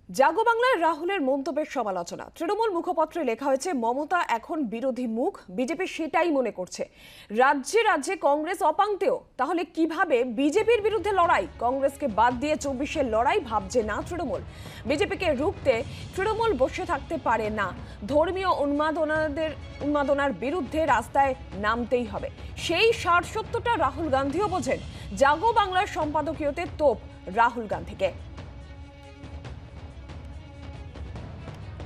জাগো বাংলায় রাহুলের মন্তব্যের সমালোচনা। তৃণমূল মুখপত্রে লেখা হয়েছে, মমতা এখন বিরোধী মুখ, বিজেপি সেটাই মনে করছে। রাজ্যে রাজ্যে কংগ্রেস অপাংতেও, তাহলে কিভাবে বিজেপির বিরুদ্ধে লড়াই? কংগ্রেসকে বাদ দিয়ে ২৪-এর লড়াই ভাবছে না তৃণমূল। বিজেপিকে রুখতে তৃণমূল বসে থাকতে পারে না। ধর্মীয় উন্মাদনার বিরুদ্ধে রাস্তায় নামতেই হবে, সেই সারসত্যটা রাহুল গান্ধীও বোঝেন। জাগো বাংলার সম্পাদকীয়তে তোপ রাহুল গান্ধীকে।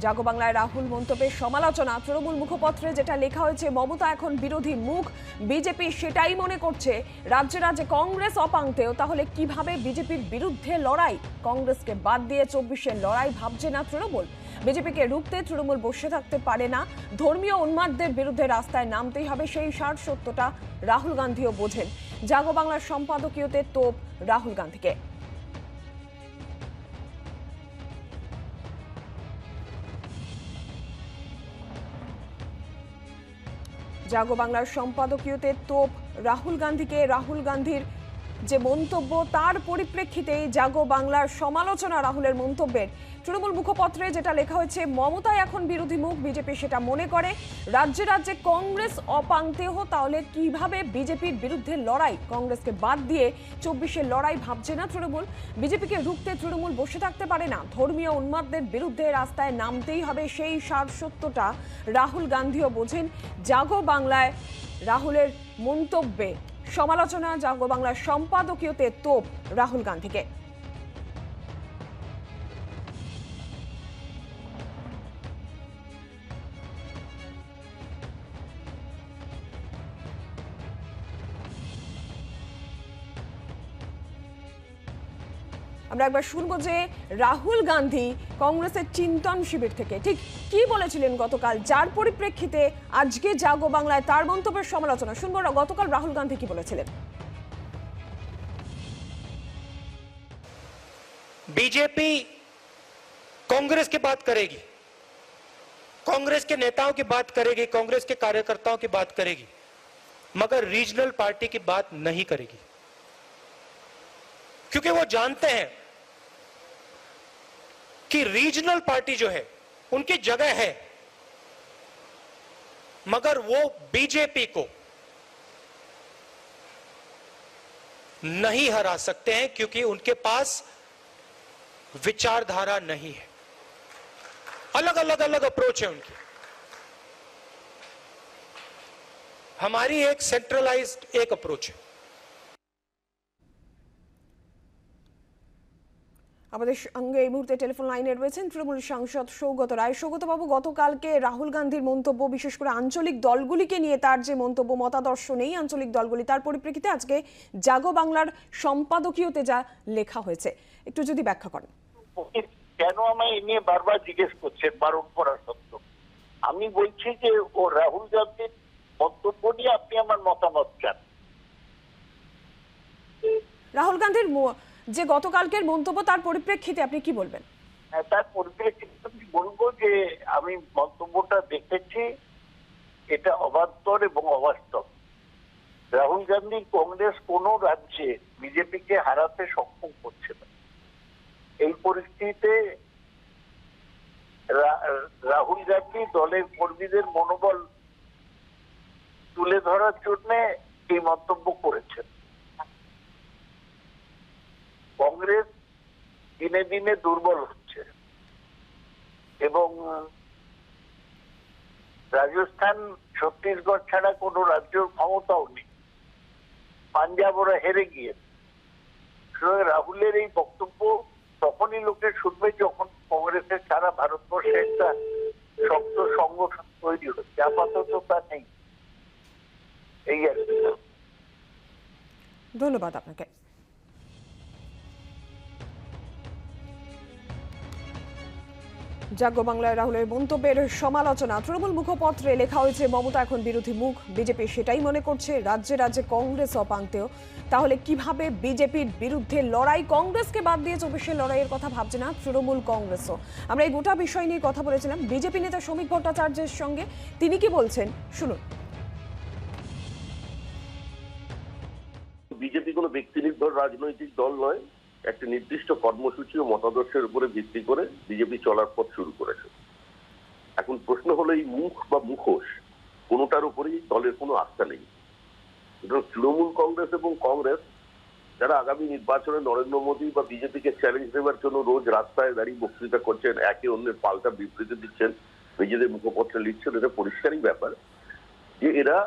জাগো বাংলায় রাহুল মন্তব্যের সমালোচনা। তৃণমূল মুখপত্রে যেটা লেখা হয়েছে, মমতা এখন বিরোধী মুখ, বিজেপি সেটাই মনে করছে। রাজ্যে রাজ্যে কংগ্রেস অপাংতেও, তাহলে কিভাবে বিজেপির বিরুদ্ধে লড়াই? কংগ্রেসকে বাদ দিয়ে ২৪-এর লড়াই ভাবছে না তৃণমূল। বিজেপিকে রুখতে তৃণমূল বসে থাকতে পারে না। ধর্মীয় উন্মাদদের বিরুদ্ধে রাস্তায় নামতেই হবে, সেই সারসত্যটা রাহুল গান্ধীও বোঝেন। জাগো বাংলার সম্পাদকীয়তে তোপ রাহুল গান্ধীকে। জাগো বাংলার সম্পাদকীয়তে তোপ রাহুল গান্ধীকে। রাহুল গান্ধীর যে মন্তব্য, তার পরিপ্রেক্ষিতে জাগো বাংলার সমালোচনা রাহুলের মন্তব্যের। তৃণমূল মুখপত্রে যেটা লেখা হয়েছে, মমতাই এখন বিরোধী মুখ, বিজেপি সেটা মনে করে। রাজ্যে রাজ্যে কংগ্রেস অপাংতেহ, তাহলে কিভাবে বিজেপির বিরুদ্ধে লড়াই? কংগ্রেসকে বাদ দিয়ে ২৪-এর লড়াই ভাবছে না তৃণমূল। বিজেপিকে রুখতে তৃণমূল বসে থাকতে পারে না। ধর্মীয় উন্মাদদের বিরুদ্ধে রাস্তায় নামতেই হবে, সেই সারসত্যটা রাহুল গান্ধীও বোঝেন। জাগো বাংলায় রাহুলের মন্তব্যে সমালোচনা। জাগো বাংলার সম্পাদকীয়তে তোপ রাহুল গান্ধীকে। আমরা একবার শুনবো যে রাহুল গান্ধী কংগ্রেসের চিন্তন শিবির থেকে ঠিক কি বলেছিলেন গতকাল, যার পরিপ্রেক্ষিতে আজকে জাগো বাংলায় তার মন্তব্যের সমালোচনা। শুনবো গতকাল রাহুল গান্ধী কি বলেছিলেন। बीजेपी कांग्रेस की बात करेगी, कांग्रेस के नेताओं की बात करेगी, कांग्रेस के कार्यकर्ताओं की बात करेगी, मगर रीजनल पार्टी की बात नहीं करेगी, क्योंकि वो जानते हैं कि रीजनल पार्टी जो है उनकी जगह है, मगर वो बीजेपी को नहीं हरा सकते हैं, क्योंकि उनके पास विचारधारा नहीं है। अलग अप्रोच है उनकी। हमारी एक सेंट्रलाइज्ड एक अप्रोच है। আমাদের সঙ্গে এই মুহূর্তে টেলিফোন লাইনে রয়েছেন তৃণমূল সাংসদ সৌগত রায়। সৌগত বাবু, গতকালকে রাহুল গান্ধীর মন্তব্য, বিশেষ করে আঞ্চলিক দলগুলিকে নিয়ে তার যে মন্তব্য, মতাদর্শ নেই আঞ্চলিক দলগুলি, তার পরিপ্রেক্ষিতে আজকে জাগো বাংলার সম্পাদকীয়তে যা লেখা হয়েছে, একটু যদি ব্যাখ্যা করেন। কেন আমায় এ নিয়ে বারবার জিজ্ঞেস করছেন বারণ করা সত্ত্বেও? আমি বলছি যে ও রাহুল গান্ধীর মন্তব্য নিয়ে আপনি আমার মতামত চান। রাহুল গান্ধীর যে গতকালকের মন্তব্য, তার পরিপ্রেক্ষিতে আপনি কি বলবেন? তার পরিপ্রেক্ষিতে আমি বলবো যে আমি মন্তব্যটা দেখেছি, এটা অবান্তর এবং অবাস্তব। রাহুল গান্ধী কংগ্রেস কোন রাজ্যে বিজেপিকে হারাতে সক্ষম করছে না। এই পরিস্থিতিতে রাহুল গান্ধী দলের কর্মীদের মনোবল তুলে ধরার জন্য এই মন্তব্য করেছেন। কংগ্রেস দিনে দিনে দুর্বল হচ্ছে এবং রাজস্থান, ছত্তিশগড় ছাড়া কোনো রাজ্যের ক্ষমতাও নেই। পাঞ্জাব ওরা হেরে গিয়েছে। রাহুলের এই বক্তব্য তখনই লোকে শুনবে যখন কংগ্রেসের সারা ভারতবর্ষে একটা শক্ত সংগঠন তৈরি হচ্ছে। আপাতত তা নেই। এই আর কি। ধন্যবাদ আপনাকে। জাগো বাংলায় রাহুলের মন্তব্যের সমালোচনা। তৃণমূল মুখপত্রে লেখা হয়েছে, মমতা এখন বিরোধী মুখ, বিজেপি সেটাই মনে করছে। রাজ্যে রাজ্যে কংগ্রেস অপাংতেও, তাহলে কিভাবে বিজেপির বিরুদ্ধে লড়াই? কংগ্রেসকে বাদ দিয়ে ২৪-এর লড়াইয়ের কথা ভাবছে না তৃণমূল কংগ্রেসও। আমরা এই গোটা বিষয় নিয়ে কথা বলেছিলাম বিজেপি নেতা শ্রমিক ভট্টাচার্যের সঙ্গে। তিনি কি বলছেন শুনুন। বিজেপি কোনো ব্যক্তিনির্ভর রাজনৈতিক দল নয়। একটা নির্দিষ্ট কর্মসূচি ও মতাদর্শের উপরে ভিত্তি করে বিজেপি চলার পথ শুরু করেছে। এখন প্রশ্ন হলো এই মুখ বা মুখোশ কোনোটার উপরেই দলের কোনো আস্থা নেই। তৃণমূল কংগ্রেস এবং কংগ্রেস যারা আগামী নির্বাচনে নরেন্দ্র মোদী বা বিজেপিকে চ্যালেঞ্জ দেওয়ার জন্য রোজ রাস্তায় দাঁড়িয়ে বক্তৃতা করছেন, একে অন্যের পাল্টা বিবৃতি দিচ্ছেন, নিজেদের মুখপত্রে লিখছেন, এটা পরিষ্কারই ব্যাপার যে এরা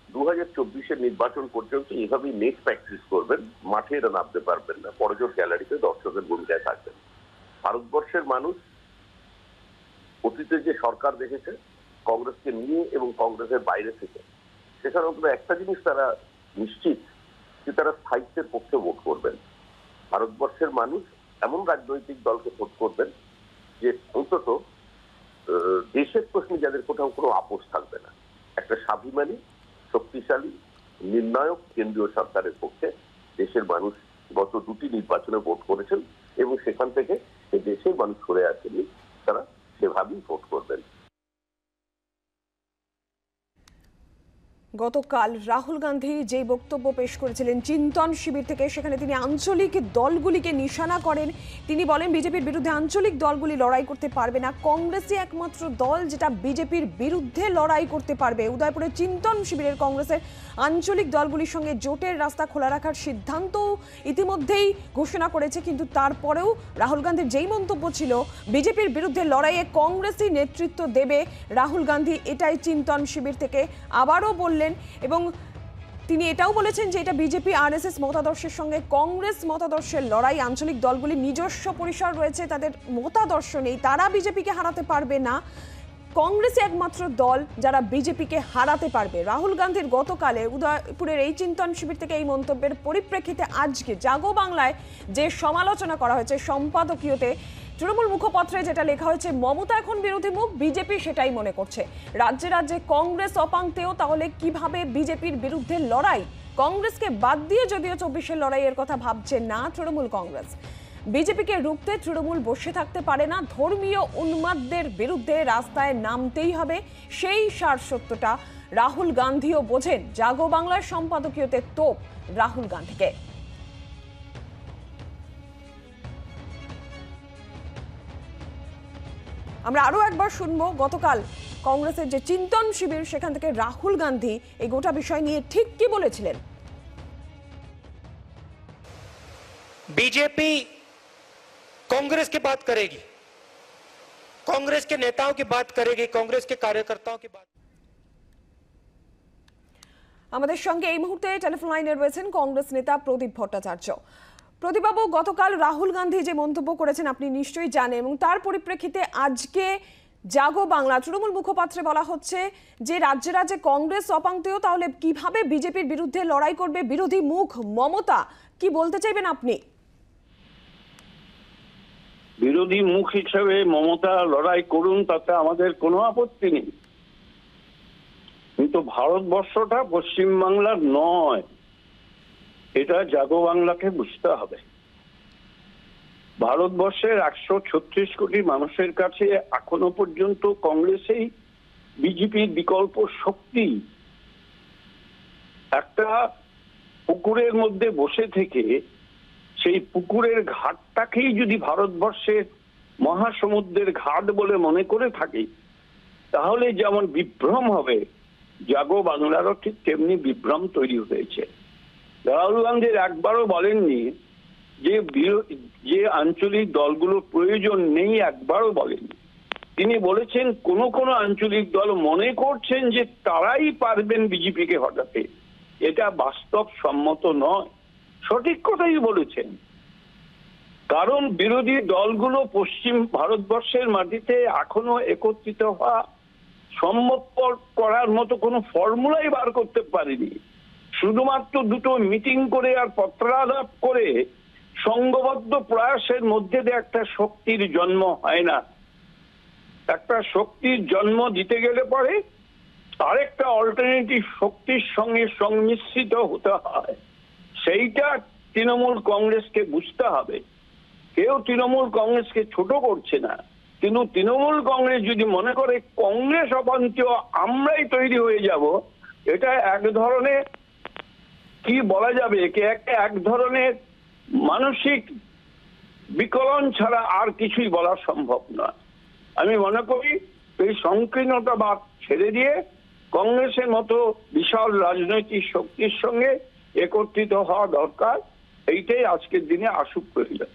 2024-এর নির্বাচন পর্যন্ত এভাবেই নেট প্র্যাকটিস করবেন, মাঠে এরা নামতে পারবেন না, পরজোর গ্যালারিতে দর্শকের ভূমিকায় থাকবেন। ভারতবর্ষের মানুষ অতীতে যে সরকার দেখেছে কংগ্রেসকে নিয়ে এবং কংগ্রেসের বাইরে থেকে, সেখানে অন্তত একটা জিনিস তারা নিশ্চিত যে তারা স্থায়িত্বের পক্ষে ভোট করবেন। ভারতবর্ষের মানুষ এমন রাজনৈতিক দলকে ভোট করবেন যে অন্তত দেশের প্রশ্নে যাদের কোথাও কোনো আপোষ থাকবে না, একটা স্বাভিমানী শক্তিশালী নির্ণায়ক কেন্দ্রীয় সরকারের পক্ষে দেশের মানুষ গত দুটি নির্বাচনে ভোট করেছেন এবং সেখান থেকে দেশের মানুষ সরে আসেনি, তারা সেভাবেই ভোট করবেন। গতকাল রাহুল গান্ধী যে বক্তব্য পেশ করেছিলেন চিন্তন শিবির থেকে, সেখানে তিনি আঞ্চলিক দলগুলিকে নিশানা করেন। তিনি বলেন বিজেপির বিরুদ্ধে আঞ্চলিক দলগুলি লড়াই করতে পারবে না, কংগ্রেসই একমাত্র দল যেটা বিজেপির বিরুদ্ধে লড়াই করতে পারবে। উদয়পুরে চিন্তন শিবিরের কংগ্রেসের আঞ্চলিক দলগুলির সঙ্গে জোটের রাস্তা খোলা রাখার সিদ্ধান্ত ইতিমধ্যেই ঘোষণা করেছে, কিন্তু তারপরেও রাহুল গান্ধীর যেই মন্তব্য ছিল বিজেপির বিরুদ্ধে লড়াইয়ে কংগ্রেসই নেতৃত্ব দেবে, রাহুল গান্ধী এটাই চিন্তন শিবির থেকে আবারও বললেন। এবং তিনি এটাও বলেছেন যে এটা বিজেপি আরএসএস মতাদর্শের সঙ্গে কংগ্রেস মতাদর্শের লড়াই। আঞ্চলিক দলগুলির নিজস্ব পরিসর রয়েছে, তাদের মতাদর্শ নেই, তারা বিজেপিকে হারাতে পারবে না, কংগ্রেসই একমাত্র দল যারা বিজেপিকে হারাতে পারবে। রাহুল গান্ধীর গতকালে উদয়পুরের এই চিন্তন শিবির থেকে এই মন্তব্যের পরিপ্রেক্ষিতে আজকে জাগো বাংলায় যে সমালোচনা করা হয়েছে সম্পাদকীয়তে, তৃণমূল মুখপত্রে যেটা লেখা হয়েছে মমতা এখন বিরোধী মুখ, বিজেপি সেটাই মনে করছে। রাজ্যে রাজ্যে কংগ্রেস অপাঙ্ক্তেয়, তাহলে কিভাবে বিজেপির বিরুদ্ধে লড়াই? কংগ্রেসকে বাদ দিয়ে যদিও 24-এর লড়াইয়ের কথা ভাবছে না তৃণমূল কংগ্রেস। বিজেপিকে রুখতে তৃণমূল বসে থাকতে পারে না, ধর্মীয় উন্মাদদের বিরুদ্ধে রাস্তায় নামতেই হবে, সেই সারসত্যটা রাহুল গান্ধীও বোঝেন। জাগো বাংলার সম্পাদকীয়তে তোপ রাহুল গান্ধীকে। আমরা আরো একবার শুনবো গতকাল কংগ্রেসের যে চিন্তন শিবির, সেখান থেকে রাহুল গান্ধী এই গোটা বিষয় নিয়ে ঠিক কি বলেছিলেন। बीजेपी कांग्रेस की बात करेगी, कांग्रेस के नेताओं की बात करेगी, कांग्रेस के कार्यकर्ताओं की बात। আমাদের সঙ্গে এই মুহূর্তে টেলিফোন লাইনে রয়েছেন কংগ্রেস নেতা প্রদীপ ভট্টাচার্য। প্রদীপবাবু, গতকাল রাহুল গান্ধী যে মন্তব্য করেছেন আপনি নিশ্চয়ই জানেন, এবং তার পরিপ্রেক্ষিতে আজকে জাগো বাংলা তৃণমূল মুখপাত্রে বলা হচ্ছে যে রাজ্যে রাজ্যে কংগ্রেস অপাঙ্ক্তেয়, তাহলে কিভাবে বিজেপির বিরুদ্ধে লড়াই করবে বিরোধী মুখ মমতা? কি বলতে চাইবেন আপনি? বিরোধী মুখ হিসেবে মমতা লড়াই করুন, তাতে আমাদের কোনো আপত্তি নেই, কিন্তু ভারতবর্ষটা পশ্চিমবাংলার নয়, এটা জাগো বাংলাকে বুঝতে হবে। ভারতবর্ষের 136 কোটি মানুষের কাছে এখনো পর্যন্ত কংগ্রেসেই বিজেপির বিকল্প শক্তি। একটা পুকুরের মধ্যে বসে থেকে সেই পুকুরের ঘাটটাকেই যদি ভারতবর্ষের মহাসমুদ্রের ঘাট বলে মনে করে থাকি, তাহলে যেমন বিভ্রম হবে, জাগো বাংলারও ঠিক তেমনি বিভ্রম তৈরি হয়েছে। রাহুল গান্ধী একবারও বলেননি যে আঞ্চলিক দলগুলোর প্রয়োজন নেই, একবারও বলেননি। তিনি বলেছেন কোন কোন আঞ্চলিক দল মনে করছেন যে তারাই পারবেন বিজেপিকে হটাতে। এটা বাস্তব সম্মত নয়, সঠিক কথাই বলেছেন। কারণ বিরোধী দলগুলো পশ্চিম ভারতবর্ষের মাটিতে এখনো একত্রিত হওয়া সম্ভবপর করার মতো কোনো ফর্মুলাই বার করতে পারেনি। শুধুমাত্র দুটো মিটিং করে আর পত্রালাপ করে সংঘবদ্ধ প্রয়াসের মধ্যে দিয়ে একটা শক্তির জন্ম হয় না। একটা শক্তির জন্ম দিতে গেলে পরে আরেকটা অল্টারনেটিভ শক্তির সঙ্গে সংমিশ্রিত হতে হয়, সেইটা তৃণমূল কংগ্রেসকে বুঝতে হবে। কেউ তৃণমূল কংগ্রেসকে ছোট করছে না, কিন্তু তৃণমূল কংগ্রেস যদি মনে করে কংগ্রেস অপাঙ্ক্তেয় আমরাই তৈরি হয়ে যাব, এটা এক ধরনের কি বলা যাবে, এক ধরনের মানসিক বিকলন ছাড়া আর কিছুই বলা সম্ভব নয়। আমি মনে করি এই সংকীর্ণতাবাদ ছেড়ে দিয়ে কংগ্রেসের মতো বিশাল রাজনৈতিক শক্তির সঙ্গে একত্রিত হওয়া দরকার। এইটাই আজকের দিনে আসুক প্রয়োজন।